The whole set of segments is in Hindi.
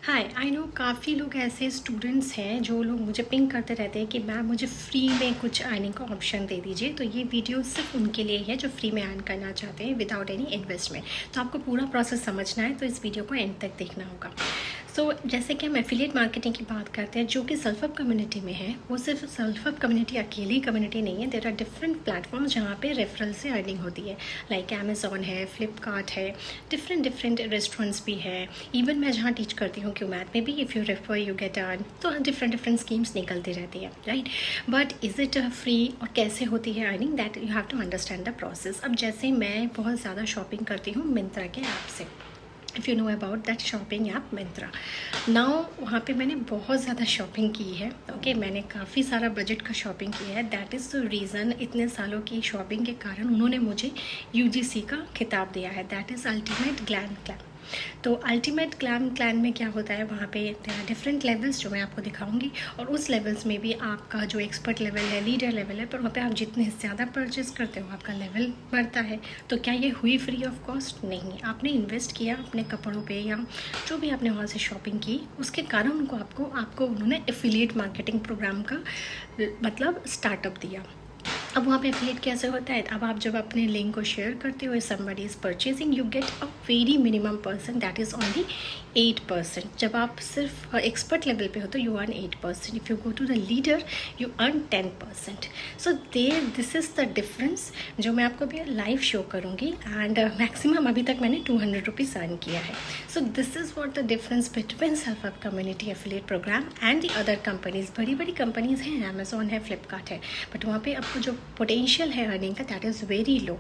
हाय आई नो काफ़ी लोग ऐसे स्टूडेंट्स हैं जो लोग मुझे पिंग करते रहते हैं कि मैम मुझे फ्री में कुछ अर्निंग का ऑप्शन दे दीजिए। तो ये वीडियो सिर्फ उनके लिए है जो फ्री में अर्न करना चाहते हैं विदाउट एनी इन्वेस्टमेंट। तो आपको पूरा प्रोसेस समझना है तो इस वीडियो को एंड तक देखना होगा। सो जैसे कि हम एफिलिएट मार्केटिंग की बात करते हैं जो कि सेल्फ हेल्प कम्युनिटी में है, वो सिर्फ सेल्फ हेल्प कम्युनिटी अकेली कम्युनिटी नहीं है। देयर आर डिफरेंट प्लेटफॉर्म्स जहाँ पे रेफरल से अर्निंग होती है, लाइक अमेजोन है, फ्लिपकार्ट है, डिफरेंट रेस्टोरेंट्स भी है। इवन मैं जहाँ टीच करती हूँ क्यूमैट में भी, if you refer you get earn, तो डिफरेंट स्कीम्स निकलती रहती है, right. But is it free और कैसे होती है earning, that you have to understand the process. अब जैसे मैं बहुत ज़्यादा शॉपिंग करती हूँ मिंत्रा के ऐप से, if you know about that shopping app Myntra. Now वहाँ पे मैंने बहुत ज़्यादा शॉपिंग की है, ओके मैंने काफ़ी सारा बजट का शॉपिंग किया है। दैट इज़ द रीज़न, इतने सालों की शॉपिंग के कारण उन्होंने मुझे यूजीसी का खिताब दिया है, that is ultimate glam clam. तो अल्टीमेट ग्लैम क्लैन में क्या होता है, वहाँ पे डिफरेंट लेवल्स जो मैं आपको दिखाऊंगी, और उस लेवल्स में भी आपका जो एक्सपर्ट लेवल है, लीडर लेवल है, पर वहाँ पे आप जितने ज़्यादा परचेस करते हो आपका लेवल बढ़ता है। तो क्या ये हुई फ्री ऑफ कॉस्ट? नहीं, आपने इन्वेस्ट किया अपने कपड़ों पे या जो भी आपने वहाँ से शॉपिंग की, उसके कारण उनको आपको उन्होंने एफिलिएट मार्केटिंग प्रोग्राम का मतलब स्टार्टअप दिया। अब वहाँ पे एफिलिएट कैसे होता है, अब आप जब अपने लिंक को शेयर करते हो, somebody is purchasing, you get a very minimum percent, that is only 8%। जब आप सिर्फ एक्सपर्ट लेवल पे हो तो you earn 8%, if you go to the leader you earn 10%। So this is the difference जो मैं आपको भी लाइव शो करूँगी। एंड मैक्सिमम अभी तक मैंने 200 रुपीज़ अर्न किया है। So this is what the difference between self help community affiliate programme and the other companies. बड़ी बड़ी कंपनीज़ हैं, अमेजोन है, फ्लिपकार्ट है, बट वहाँ पे आपको जो पोटेंशियल है अर्निंग का दैट इज़ वेरी लो।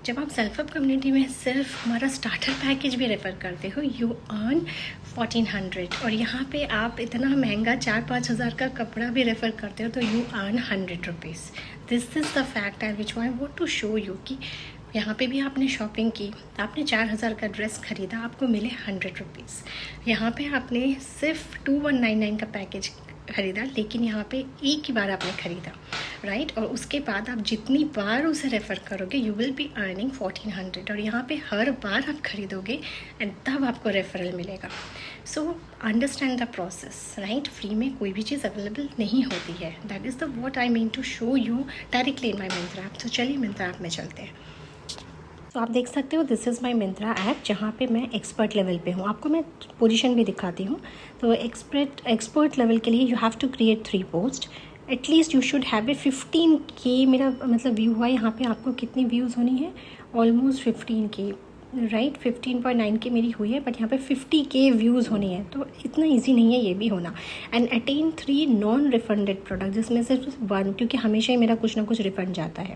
जब आप सेल्फ हेल्प कम्युनिटी में सिर्फ हमारा स्टार्टर पैकेज भी रेफ़र करते हो, यू अर्न 1400, और यहाँ पे आप इतना महंगा 4-5 हज़ार का कपड़ा भी रेफ़र करते हो तो you earn 100 rupees. This is the fact I which I want to show you कि यहाँ पे भी आपने शॉपिंग की, आपने 4000 का ड्रेस खरीदा, आपको मिले 100 रुपीज़। यहाँ पे आपने सिर्फ 2199 का पैकेज खरीदा, लेकिन यहाँ पे एक ही बार आपने खरीदा, राइट, और उसके बाद आप जितनी बार उसे रेफ़र करोगे यू विल बी अर्निंग 1400, और यहाँ पे हर बार आप खरीदोगे एंड तब आपको रेफरल मिलेगा। So understand the process, right. Free में कोई भी चीज़ अवेलेबल नहीं होती है, that is the what I mean to show you directly in my Myntra app. तो चलिए मिंत्रा ऐप में चलते हैं। तो आप देख सकते हो this is my Myntra app, जहाँ पे मैं एक्सपर्ट लेवल पे हूँ। आपको मैं पोजीशन भी दिखाती हूँ। तो एक्सपर्ट लेवल के लिए you have to create 3 post, at least you should have a 15K मेरा मतलब व्यू हुआ है। यहाँ पे आपको कितनी व्यूज़ होनी है, ऑलमोस्ट 15K, राइट। 15.9K मेरी हुई है, बट यहाँ पे 50K व्यूज़ होनी है, तो इतना इजी नहीं है ये भी होना। And attain 3 non refunded product, जिसमें से 1, क्योंकि हमेशा ही मेरा कुछ ना कुछ रिफंड जाता है,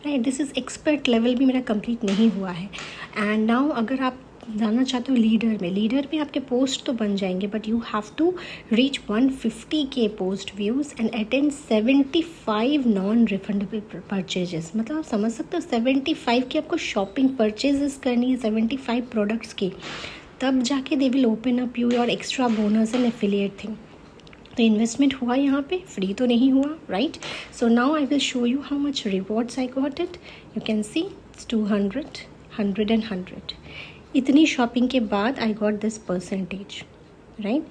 right. This is expert level भी मेरा कंप्लीट नहीं हुआ है। एंड नाउ अगर आप जाना चाहते हो लीडर में आपके पोस्ट तो बन जाएंगे, but you have to reach 150K post views and attend 75 non refundable purchases. मतलब आप समझ सकते हो 75 की आपको शॉपिंग परचेजेस करनी है, 75 प्रोडक्ट्स की, तब जाके they will open up you your extra bonus and affiliate thing. तो इन्वेस्टमेंट हुआ यहाँ पे, फ्री तो नहीं हुआ, right. So now I will show you how much rewards I got it. You can see 200, 100 and 100। इतनी शॉपिंग के बाद I got this percentage, right.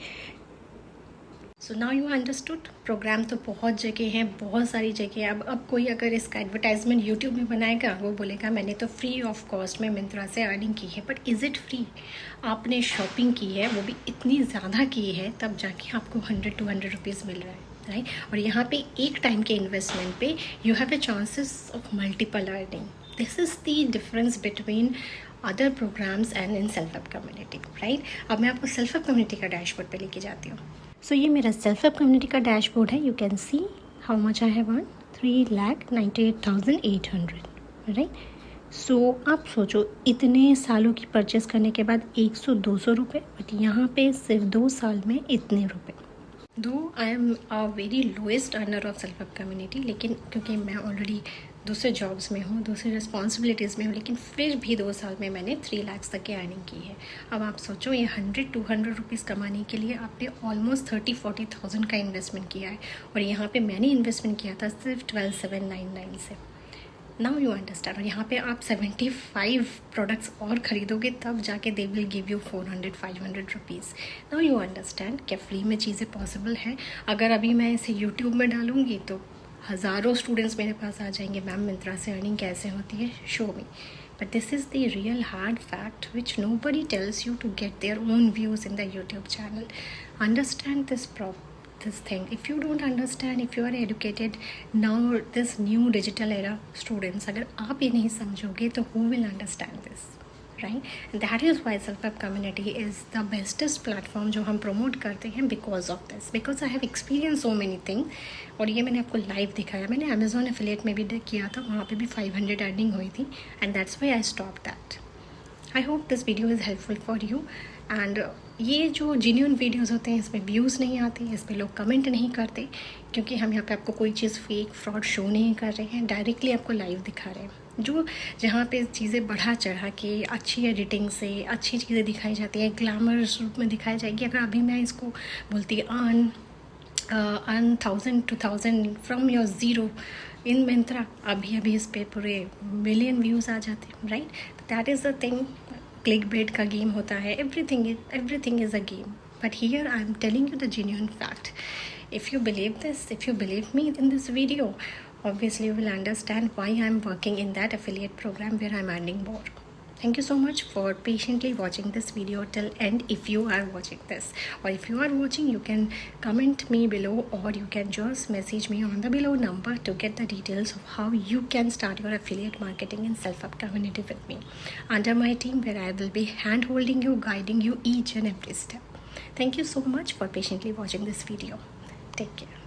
So now you understood. Programme तो बहुत जगह हैं, बहुत सारी जगह। अब कोई अगर इसका एडवर्टाइजमेंट यूट्यूब में बनाएगा, वो बोलेगा मैंने तो फ्री ऑफ कॉस्ट में मिंत्रा से अर्निंग की है, बट इज़ इट फ्री? आपने शॉपिंग की है, वो भी इतनी ज़्यादा की है, तब जाके आपको 100-200 रुपीज़ मिल रहा है, राइट। और यहाँ पे एक टाइम के इन्वेस्टमेंट पे you have a chances of multiple earning. This is the difference between other programmes and in self help community, right. अब मैं आपको सेल्फ हेल्प कम्युनिटी का डैशबोर्ड पे लेके जाती हूँ। सो ये मेरा सेल्फ हेल्प कम्युनिटी का डैशबोर्ड है। You can see how much I have earn, 3,98,800, right. So आप सोचो इतने सालों की परचेस करने के बाद 100-200 रुपये, बट यहाँ पे सिर्फ 2 साल में इतने रुपये। दो I am a very lowest earner of self help community, लेकिन क्योंकि मैं ऑलरेडी दूसरे जॉब्स में हूँ, दूसरी रिस्पॉन्सिबिलिटीज़ में हूँ, लेकिन फिर भी 2 साल में मैंने 3 लाख तक की अर्निंग की है। अब आप सोचो ये 100-200 रुपीज़ कमाने के लिए आपने ऑलमोस्ट 30-40,000 का इन्वेस्टमेंट किया है, और यहाँ पे मैंने इन्वेस्टमेंट किया था सिर्फ 12,799 से, नाउ यू अंडरस्टैंड। और यहाँ पे आप 75 प्रोडक्ट्स और ख़रीदोगे तब जाके they will give you 400-500 rupees. Now you understand क्या फ्री में चीज़ें पॉसिबल हैं। अगर अभी मैं इसे यूट्यूब में डालूँगी तो हज़ारों स्टूडेंट्स मेरे पास आ जाएंगे, मैम मिंत्रा से अर्निंग कैसे होती है, show me. But this is the real hard fact which nobody tells you to get their own views in the YouTube channel. Understand this thing. If you don't understand, if you are educated now, this new digital era students, अगर आप ये नहीं समझोगे तो who will understand this, right? And that is why Self-Help Community is the bestest platform जो हम promote करते हैं because of this. Because I have experienced so many things. और ये मैंने आपको लाइव दिखाया, मैंने अमेज़ॉन एफिलिएट में भी किया था, वहाँ पे भी 500 अर्निंग हुई थी, and that's why I stop that. I hope this video is helpful for you. And ये जो जेन्युइन वीडियोस होते हैं इसमें व्यूज़ नहीं आते, इस पर लोग कमेंट नहीं करते, क्योंकि हम यहाँ पे आपको कोई चीज़ फेक फ्रॉड शो नहीं कर रहे हैं, डायरेक्टली आपको लाइव दिखा रहे हैं। जो जहाँ पे चीज़ें बढ़ा चढ़ा के अच्छी एडिटिंग से अच्छी चीज़ें दिखाई जाती हैं, ग्लैमरस रूप में दिखाई जाएगी। अगर अभी मैं इसको बोलती अर्न 1000-2000 फ्रॉम योर ज़ीरो इन मिंत्रा, अभी इस पे पूरे मिलियन व्यूज़ आ जाते हैं, right? That is the thing. Click bait का गेम होता है, everything is a game, but here I am telling you the genuine fact. If you believe this, if you believe me in this video, obviously you will understand why I am working in that affiliate program where I am earning more. Thank you so much for patiently watching this video till end. If you are watching this, or if you are watching, you can comment me below, or you can just message me on the below number to get the details of how you can start your affiliate marketing and Self-Help Community with me under my team, where I will be hand holding you, guiding you each and every step. Thank you so much for patiently watching this video. Take care.